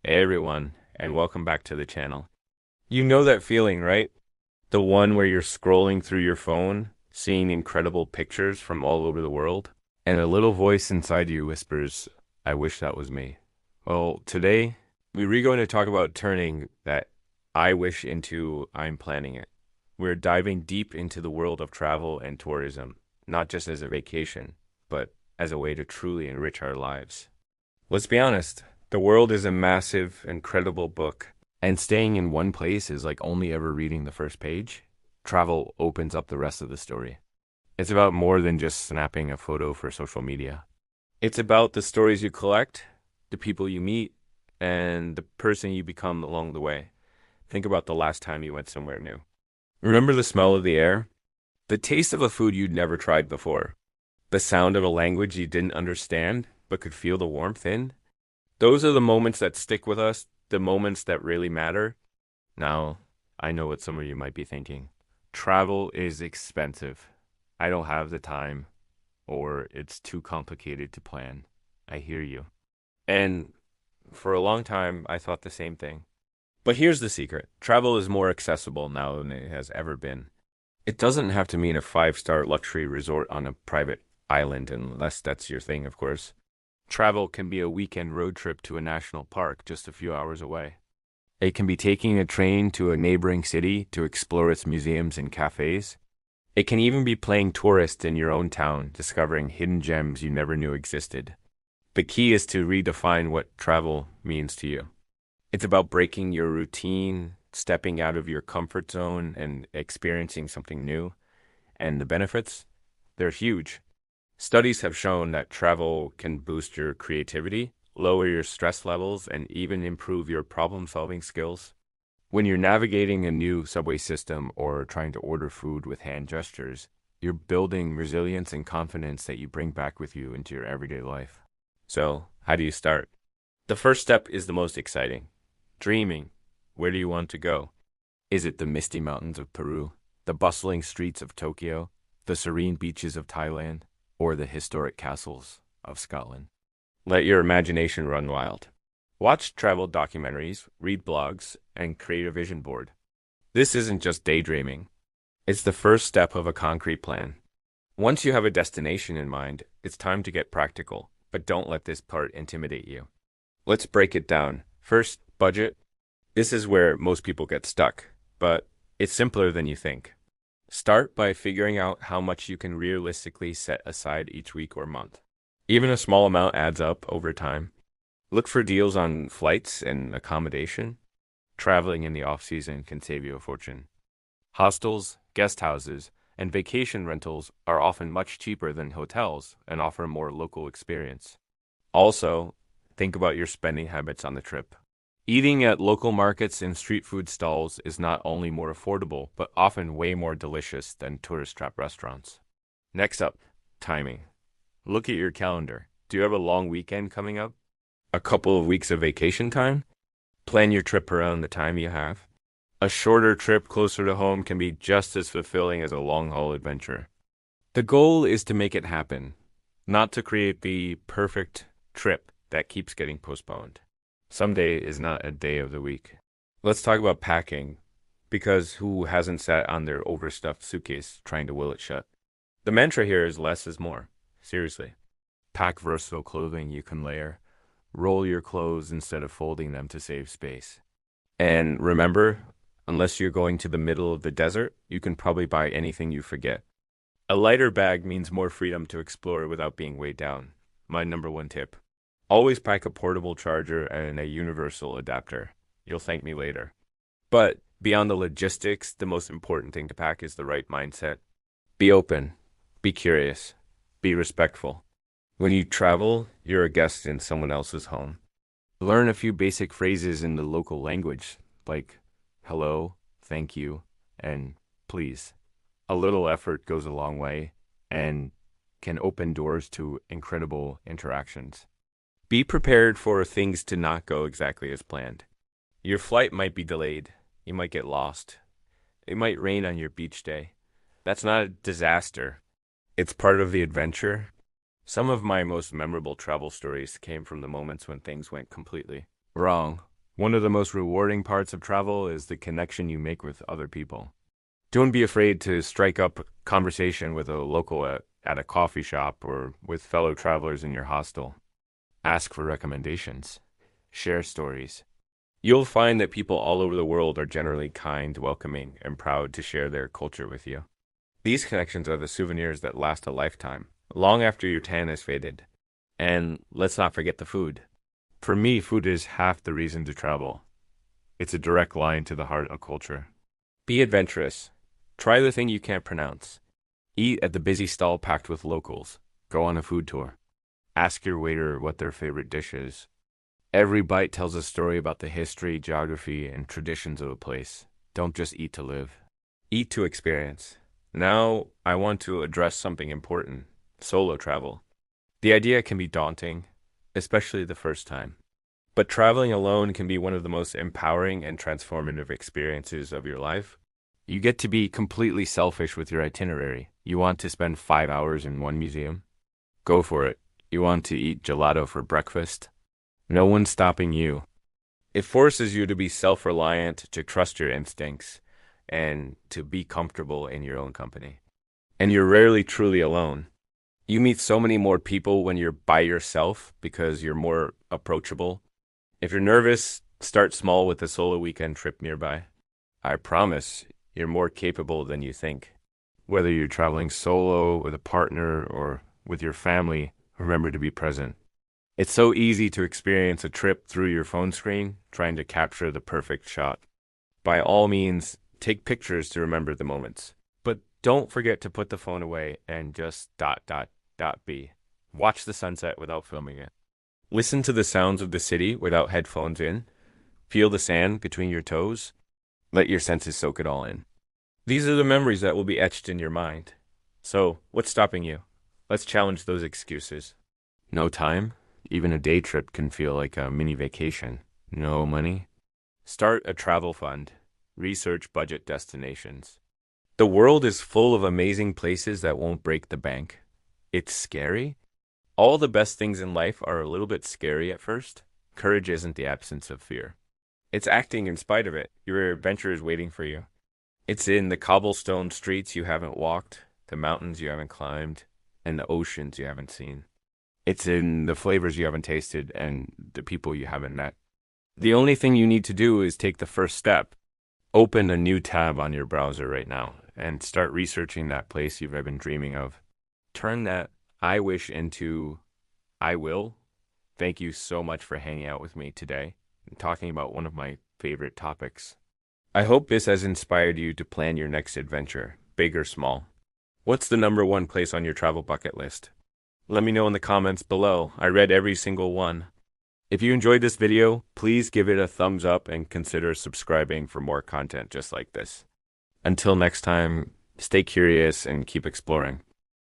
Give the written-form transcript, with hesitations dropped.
Hey everyone, and welcome back to the channel. You know that feeling, right? The one where you're scrolling through your phone, seeing incredible pictures from all over the world, and a little voice inside you whispers, I wish that was me. Well, today, we're going to talk about turning that I wish into I'm planning it. We're diving deep into the world of travel and tourism, not just as a vacation, but as a way to truly enrich our lives. Let's be honest, the world is a massive, incredible book, and staying in one place is like only ever reading the first page. Travel opens up the rest of the story. It's about more than just snapping a photo for social media. It's about the stories you collect, the people you meet, and the person you become along the way. Think about the last time you went somewhere new. Remember the smell of the air? The taste of a food you'd never tried before? The sound of a language you didn't understand but could feel the warmth in? Those are the moments that stick with us, the moments that really matter. Now, I know what some of you might be thinking. Travel is expensive. I don't have the time, or it's too complicated to plan. I hear you. And for a long time, I thought the same thing. But here's the secret travel is more accessible now than it has ever been. It doesn't have to mean a five-star luxury resort on a private island, unless that's your thing, of course. Travel can be a weekend road trip to a national park just a few hours away. It can be taking a train to a neighboring city to explore its museums and cafes. It can even be playing tourist in your own town, discovering hidden gems you never knew existed. The key is to redefine what travel means to you. It's about breaking your routine, stepping out of your comfort zone, and experiencing something new. And the benefits? They're huge. Studies have shown that travel can boost your creativity, lower your stress levels, and even improve your problem solving skills. When you're navigating a new subway system or trying to order food with hand gestures, you're building resilience and confidence that you bring back with you into your everyday life. So, how do you start? The first step is the most exciting. Dreaming. Where do you want to go? Is it the misty mountains of Peru, the bustling streets of Tokyo, the serene beaches of Thailand, or the historic castles of Scotland? Let your imagination run wild. Watch travel documentaries, read blogs, and create a vision board. This isn't just daydreaming, it's the first step of a concrete plan. Once you have a destination in mind, it's time to get practical, but don't let this part intimidate you. Let's break it down. First, budget. This is where most people get stuck, but it's simpler than you think. Start by figuring out how much you can realistically set aside each week or month. Even a small amount adds up over time. Look for deals on flights and accommodation. Traveling in the off season can save you a fortune. Hostels, guest houses, and vacation rentals are often much cheaper than hotels and offer a more local experience. Also, think about your spending habits on the trip. Eating at local markets and street food stalls is not only more affordable, but often way more delicious than tourist trap restaurants. Next up, timing. Look at your calendar. Do you have a long weekend coming up? A couple of weeks of vacation time? Plan your trip around the time you have. A shorter trip closer to home can be just as fulfilling as a long haul adventure. The goal is to make it happen, not to create the perfect trip that keeps getting postponed. Someday is not a day of the week. Let's talk about packing, because who hasn't sat on their overstuffed suitcase trying to will it shut? The mantra here is less is more. Seriously. Pack versatile clothing you can layer. Roll your clothes instead of folding them to save space. And remember, unless you're going to the middle of the desert, you can probably buy anything you forget. A lighter bag means more freedom to explore without being weighed down. My number one tip. Always pack a portable charger and a universal adapter. You'll thank me later. But beyond the logistics, the most important thing to pack is the right mindset. Be open. Be curious. Be respectful. When you travel, you're a guest in someone else's home. Learn a few basic phrases in the local language, like hello, thank you, and please. A little effort goes a long way and can open doors to incredible interactions. Be prepared for things to not go exactly as planned. Your flight might be delayed. You might get lost. It might rain on your beach day. That's not a disaster. It's part of the adventure. Some of my most memorable travel stories came from the moments when things went completely wrong One of the most rewarding parts of travel is the connection you make with other people. Don't be afraid to strike up a conversation with a local at a coffee shop or with fellow travelers in your hostel. Ask for recommendations. Share stories. You'll find that people all over the world are generally kind, welcoming, and proud to share their culture with you. These connections are the souvenirs that last a lifetime, long after your tan has faded. And let's not forget the food. For me, food is half the reason to travel. It's a direct line to the heart of culture. Be adventurous. Try the thing you can't pronounce. Eat at the busy stall packed with locals. Go on a food tour. Ask your waiter what their favorite dish is. Every bite tells a story about the history, geography, and traditions of a place. Don't just eat to live. Eat to experience. Now, I want to address something important: solo travel. The idea can be daunting, especially the first time. But traveling alone can be one of the most empowering and transformative experiences of your life. You get to be completely selfish with your itinerary. You want to spend 5 hours in one museum? Go for it. You want to eat gelato for breakfast? No one's stopping you. It forces you to be self-reliant, to trust your instincts, and to be comfortable in your own company. And you're rarely truly alone. You meet so many more people when you're by yourself because you're more approachable. If you're nervous, start small with a solo weekend trip nearby. I promise you're more capable than you think. Whether you're traveling solo, with a partner, or with your family, remember to be present. It's so easy to experience a trip through your phone screen, trying to capture the perfect shot. By all means, take pictures to remember the moments. But don't forget to put the phone away and just ... be. Watch the sunset without filming it. Listen to the sounds of the city without headphones in. Feel the sand between your toes. Let your senses soak it all in. These are the memories that will be etched in your mind. So, what's stopping you? Let's challenge those excuses. No time? Even a day trip can feel like a mini vacation. No money? Start a travel fund. Research budget destinations. The world is full of amazing places that won't break the bank. It's scary. All the best things in life are a little bit scary at first. Courage isn't the absence of fear. It's acting in spite of it. Your adventure is waiting for you. It's in the cobblestone streets you haven't walked, the mountains you haven't climbed, and the oceans you haven't seen. It's in the flavors you haven't tasted and the people you haven't met. The only thing you need to do is take the first step. Open a new tab on your browser right now and start researching that place you've been dreaming of. Turn that I wish into I will. Thank you so much for hanging out with me today and talking about one of my favorite topics. I hope this has inspired you to plan your next adventure, big or small. What's the number one place on your travel bucket list? Let me know in the comments below. I read every single one. If you enjoyed this video, please give it a thumbs up and consider subscribing for more content just like this. Until next time, stay curious and keep exploring.